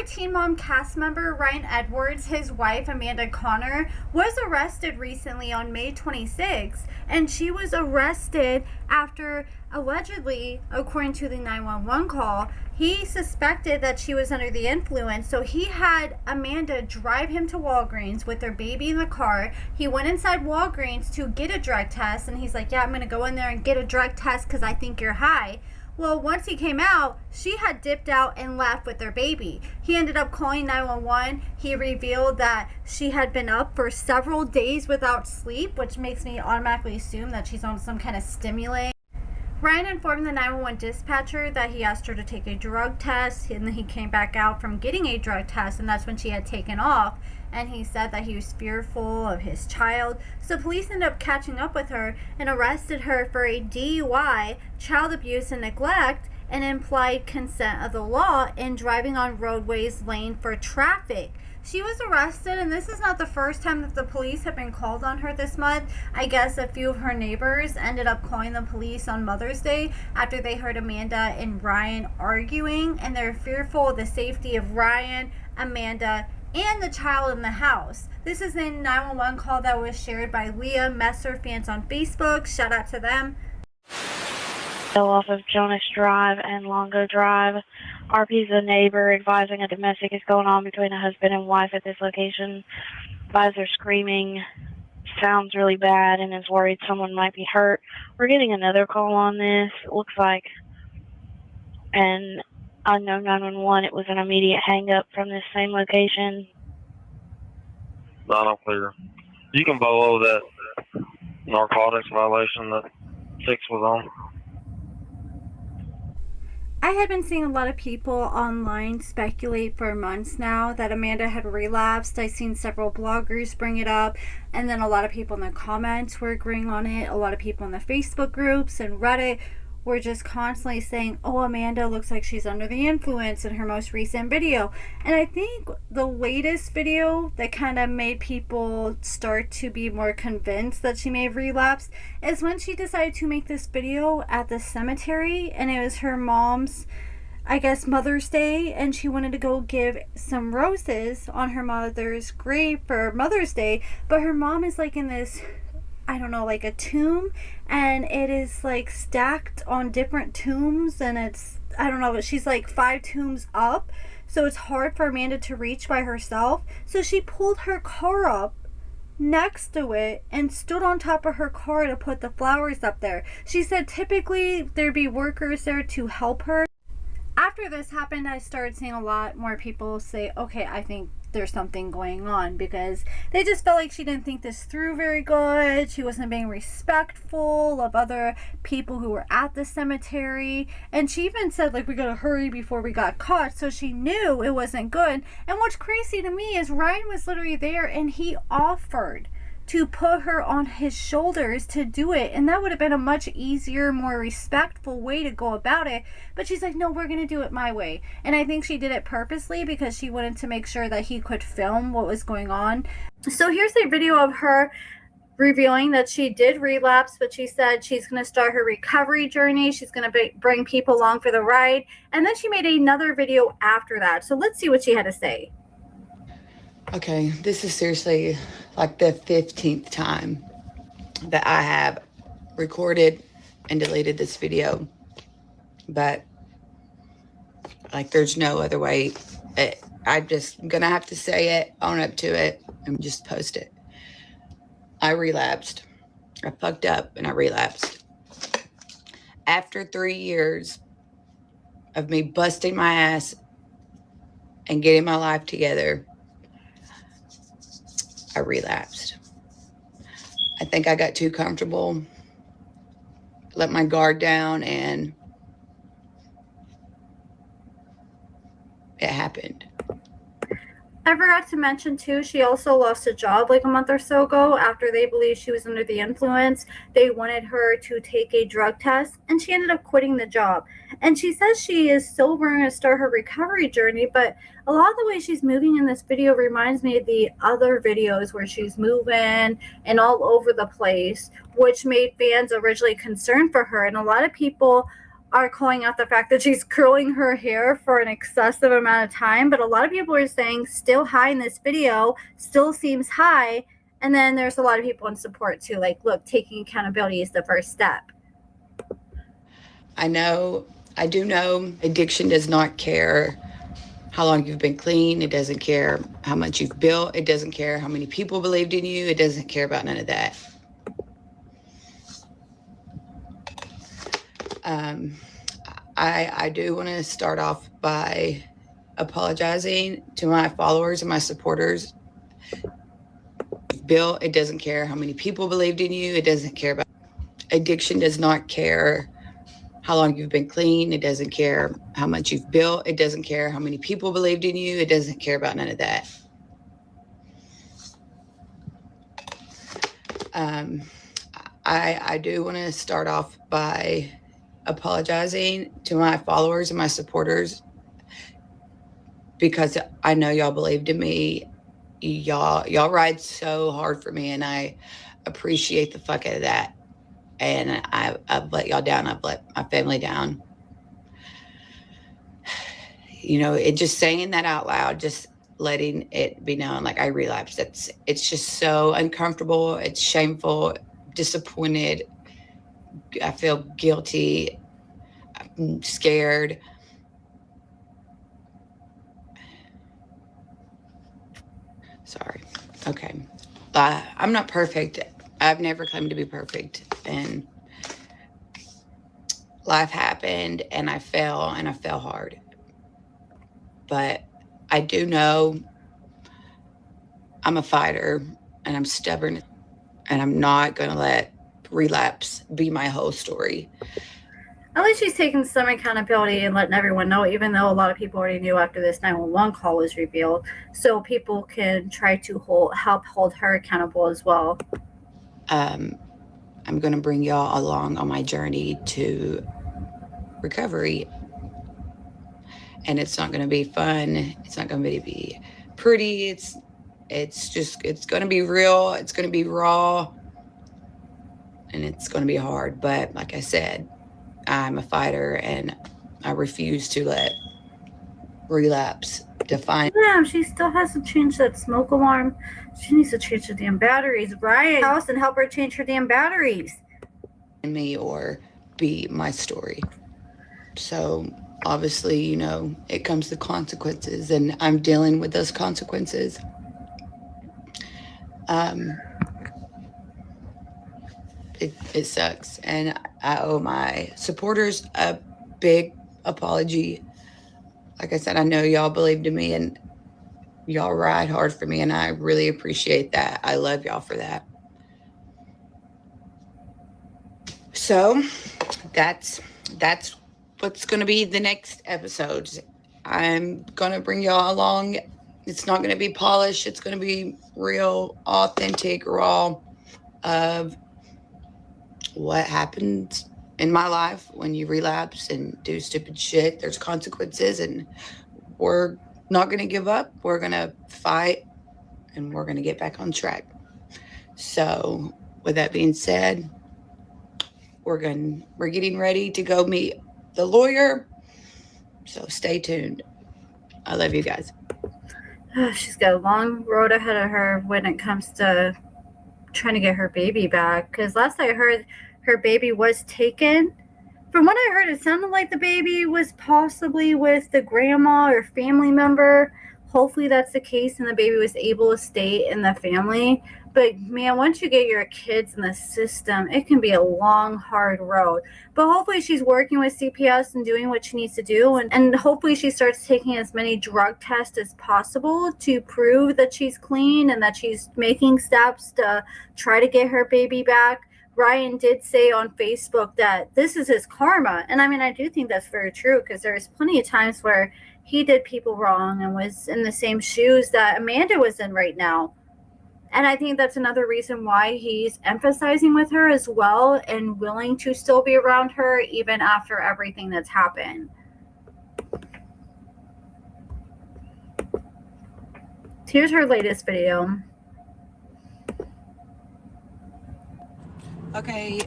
Teen Mom cast member Ryan Edwards, his wife Amanda Connor, was arrested recently on May 26th, and she was arrested after allegedly, according to the 911 call, he suspected that she was under the influence. So he had Amanda drive him to Walgreens with their baby in the car. He went inside Walgreens to get a drug test, and he's like, yeah, I'm going to go in there and get a drug test because I think you're high. Well, once he came out, she had dipped out and left with their baby. He ended up calling 911. He revealed that she had been up for several days without sleep, which makes me automatically assume that she's on some kind of stimulant. Ryan informed the 911 dispatcher that he asked her to take a drug test, and then he came back out from getting a drug test, and that's when she had taken off. And he said that he was fearful of his child. So police ended up catching up with her and arrested her for a DUI, child abuse and neglect, and implied consent of the law in driving on roadways lane for traffic. She was arrested, and this is not the first time that the police have been called on her this month. I guess a few of her neighbors ended up calling the police on Mother's Day after they heard Amanda and Ryan arguing, and they're fearful of the safety of Ryan, Amanda, and the child in the house. This is a 911 call that was shared by Leah Messer fans on Facebook. Shout out to them. Off of Jonas Drive and Longo Drive. RP's a neighbor advising a domestic is going on between a husband and wife at this location. Advisor screaming, sounds really bad, and is worried someone might be hurt. We're getting another call on this. It looks like an unknown 911. It was an immediate hang up from this same location. Not unclear. You can follow that narcotics violation that 6 was on. I had been seeing a lot of people online speculate for months now that Amanda had relapsed. I've seen several bloggers bring it up, and then a lot of people in the comments were agreeing on it. A lot of people in the Facebook groups and Reddit were just constantly saying, oh, Amanda looks like she's under the influence in her most recent video. And I think the latest video that kind of made people start to be more convinced that she may have relapsed is when she decided to make this video at the cemetery, and it was her mom's, I guess, Mother's Day, and she wanted to go give some roses on her mother's grave for Mother's Day, but her mom is like in this, I don't know, like a tomb, and it is like stacked on different tombs, and it's, I don't know, but she's like 5 tombs up, so it's hard for Amanda to reach by herself. So she pulled her car up next to it and stood on top of her car to put the flowers up there. She said typically there'd be workers there to help her. After this happened, I started seeing a lot more people say, okay, I think there's something going on, because they just felt like she didn't think this through very good. She wasn't being respectful of other people who were at the cemetery, and she even said, like, we gotta hurry before we got caught. So she knew it wasn't good. And what's crazy to me is Ryan was literally there, and he offered to put her on his shoulders to do it, and that would have been a much easier, more respectful way to go about it. But she's like, no, we're gonna do it my way. And I think she did it purposely because she wanted to make sure that he could film what was going on. So here's a video of her revealing that she did relapse, but she said she's going to start her recovery journey. She's going to bring people along for the ride, and then she made another video after that. So let's see what she had to say. Okay, this is seriously like the 15th time that I have recorded and deleted this video, but like there's no other way. I'm just gonna have to say it, own up to it, and just post it. I relapsed. I fucked up and I relapsed. After 3 years of me busting my ass and getting my life together, I relapsed. I think I got too comfortable, let my guard down, and it happened. I forgot to mention too, she also lost a job like a month or so ago after they believed she was under the influence. They wanted her to take a drug test, and she ended up quitting the job. And she says she is sober and going to start her recovery journey, but a lot of the way she's moving in this video reminds me of the other videos where she's moving and all over the place, which made fans originally concerned for her. And a lot of people are calling out the fact that she's curling her hair for an excessive amount of time, but a lot of people are saying still high in this video, still seems high. And then there's a lot of people in support too, like, look, taking accountability is the first step. I do know addiction does not care how long you've been clean. It doesn't care how much you've built. It doesn't care how many people believed in you. It doesn't care about none of that. I do want to start off by apologizing to my followers and my supporters. Bill, it doesn't care how many people believed in you. It doesn't care about addiction does not care how long you've been clean. It doesn't care how much you've built. It doesn't care how many people believed in you. It doesn't care about none of that. I do want to start off by apologizing to my followers and my supporters, because I know y'all believed in me. Y'all ride so hard for me, and I appreciate the fuck out of that. And I've let y'all down. I've let my family down. You know, it just saying that out loud, just letting it be known, like I relapsed. It's just so uncomfortable. It's shameful, disappointed. I feel guilty. I'm scared. Sorry. Okay. I'm not perfect. I've never claimed to be perfect. And life happened, and I fell hard. But I do know I'm a fighter, and I'm stubborn, and I'm not going to let relapse be my whole story. At least she's taking some accountability and letting everyone know, even though a lot of people already knew after this 911 call was revealed, so people can try to help hold her accountable as well. I'm going to bring y'all along on my journey to recovery. And it's not going to be fun. It's not going to be pretty. It's going to be real. It's going to be raw. And it's going to be hard. But like I said, I'm a fighter, and I refuse to let relapse define. Yeah, she still has to change that smoke alarm. She needs to change the damn batteries, right? House and help her change her damn batteries. Me or be my story. So obviously, you know, it comes to consequences, and I'm dealing with those consequences. It sucks, and I owe my supporters a big apology. Like I said, I know y'all believed in me, and y'all ride hard for me, and I really appreciate that. I love y'all for that. So that's what's going to be the next episode. I'm going to bring y'all along. It's not going to be polished. It's going to be real, authentic, raw of what happens in my life when you relapse and do stupid shit. There's consequences, and we're not going to give up. We're going to fight, and we're going to get back on track. So with that being said, we're getting ready to go meet the lawyer. So stay tuned. I love you guys. She's got a long road ahead of her when it comes to trying to get her baby back, because last I heard, her baby was taken. From what I heard, it sounded like the baby was possibly with the grandma or family member. Hopefully that's the case and the baby was able to stay in the family. But man, once you get your kids in the system, it can be a long, hard road. But hopefully she's working with CPS and doing what she needs to do. And hopefully she starts taking as many drug tests as possible to prove that she's clean and that she's making steps to try to get her baby back. Ryan did say on Facebook that this is his karma. And I mean, I do think that's very true, because there's plenty of times where he did people wrong and was in the same shoes that Amanda was in right now. And I think that's another reason why he's emphasizing with her as well and willing to still be around her even after everything that's happened. Here's her latest video. Okay.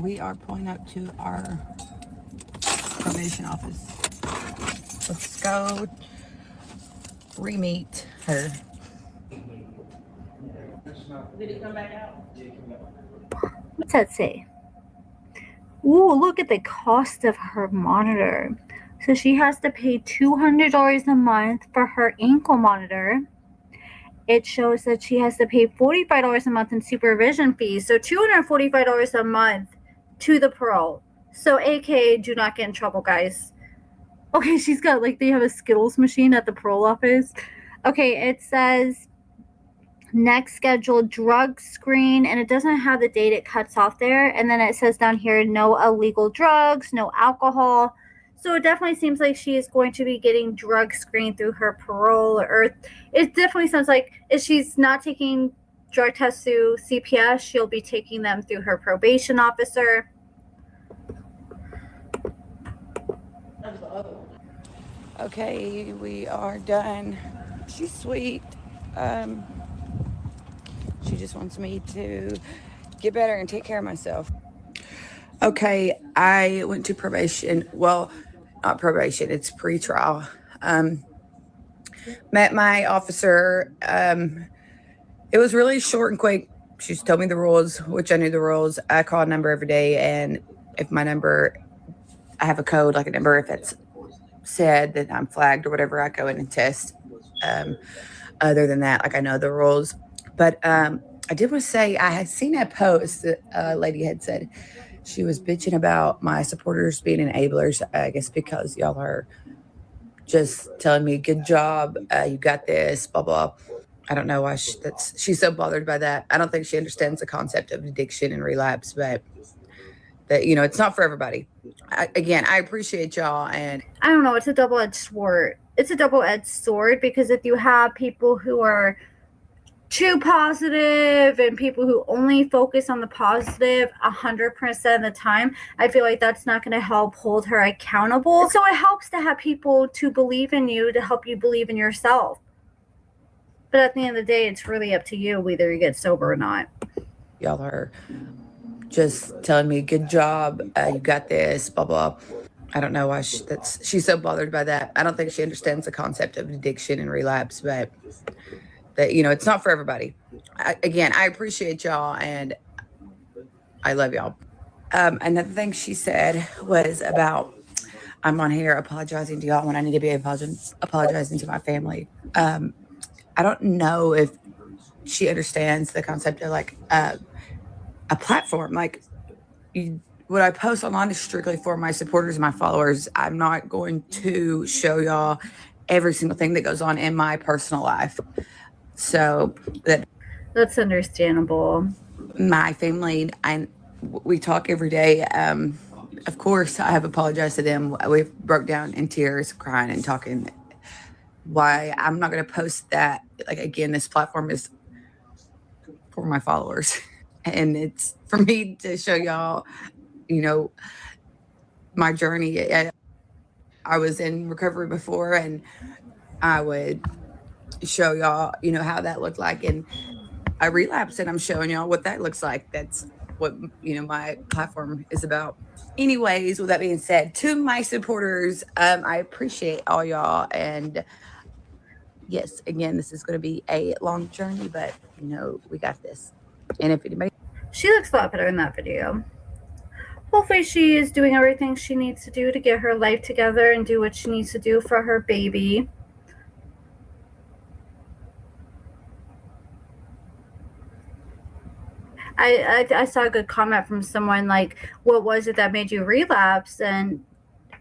we are pulling up to our probation office. Let's go re-meet her. Did he come back out? What's that say? Ooh, look at the cost of her monitor. So she has to pay $200 a month for her ankle monitor. It shows that she has to pay $45 a month in supervision fees. So $245 a month to the pro. So aka, do not get in trouble, guys. Okay, she's got, like, they have a Skittles machine at the parole office. Okay, it says next scheduled drug screen, and it doesn't have the date, it cuts off there. And then it says down here, no illegal drugs, no alcohol. So it definitely seems like she is going to be getting drug screened through her parole, or it definitely sounds like if she's not taking drug tests through CPS, she'll be taking them through her probation officer. Okay, we are done. She's sweet. She just wants me to get better and take care of myself. Okay, I went to probation. Well, not probation, it's pre-trial. Met my officer. It was really short and quick. She just told me the rules, which I knew the rules. I call a number every day, and if my number, I have a code, like a number, if it's said that I'm flagged or whatever, I go in and test. Other than that, like, I know the rules. But I did want to say, I had seen a post that a lady had said she was bitching about my supporters being enablers, I guess because y'all are just telling me, good job, you got this, blah, blah. I don't know why she's so bothered by that. I don't think she understands the concept of addiction and relapse, but that, you know, it's not for everybody. Again, I appreciate y'all. And I don't know, it's a double-edged sword. It's a double-edged sword because if you have people who are too positive and people who only focus on the positive 100% of the time, I feel like that's not going to help hold her accountable. So it helps to have people to believe in you, to help you believe in yourself. But at the end of the day, it's really up to you whether you get sober or not. Y'all are just telling me, good job, you got this, blah, blah. I don't know why she's so bothered by that. I don't think she understands the concept of addiction and relapse, but that, you know, it's not for everybody. Again, I appreciate y'all and I love y'all. Another thing she said was about, I'm on here apologizing to y'all when I need to be apologizing to my family. I don't know if she understands the concept of, like, a platform. Like, what I post online is strictly for my supporters and my followers. I'm not going to show y'all every single thing that goes on in my personal life. So that's understandable. My family, we talk every day. Of course, I have apologized to them. We broke down in tears, crying and talking. Why I'm not going to post that. Like, again, this platform is for my followers, and it's for me to show y'all, you know, my journey. I was in recovery before, and I would show y'all, you know, how that looked like, and I relapsed, and I'm showing y'all what that looks like. That's what, you know, my platform is about. Anyways, with that being said, to my supporters, I appreciate all y'all, and yes, again, this is going to be a long journey, but, you know, we got this. And if anybody, she looks a lot better in that video. Hopefully she is doing everything she needs to do to get her life together and do what she needs to do for her baby. I saw a good comment from someone like, what was it that made you relapse? And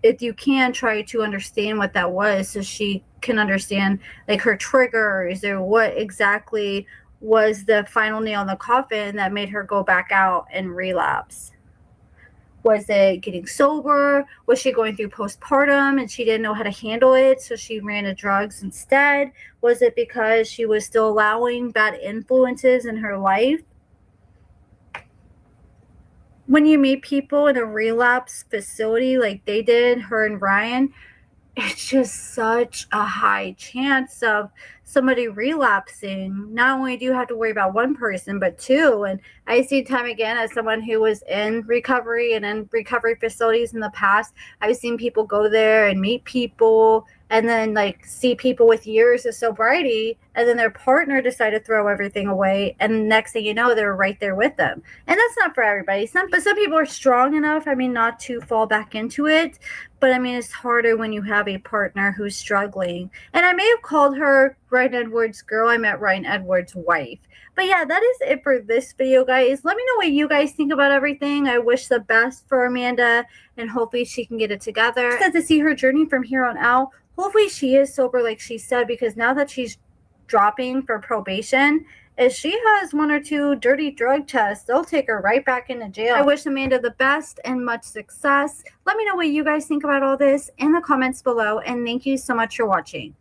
if you can try to understand what that was, so she can understand, like, her triggers or what exactly was the final nail in the coffin that made her go back out and relapse. Was it getting sober? Was she going through postpartum and she didn't know how to handle it, so she ran to drugs instead? Was it because she was still allowing bad influences in her life? When you meet people in a relapse facility like they did, her and Ryan, it's just such a high chance of somebody relapsing. Not only do you have to worry about one person, but two. And I see time again, as someone who was in recovery and in recovery facilities in the past, I've seen people go there and meet people and then like see people with years of sobriety, and then their partner decided to throw everything away, and next thing you know, they're right there with them. And that's not for everybody. But some people are strong enough, I mean, not to fall back into it. But I mean, it's harder when you have a partner who's struggling. And I may have called her Ryan Edwards' girl. I met Ryan Edwards' wife. But yeah, that is it for this video, guys. Let me know what you guys think about everything. I wish the best for Amanda, and hopefully she can get it together. I'm excited to see her journey from here on out. Hopefully she is sober like she said, because now that she's dropping for probation, if she has one or two dirty drug tests, they'll take her right back into jail. I wish Amanda the best and much success. Let me know what you guys think about all this in the comments below, and thank you so much for watching.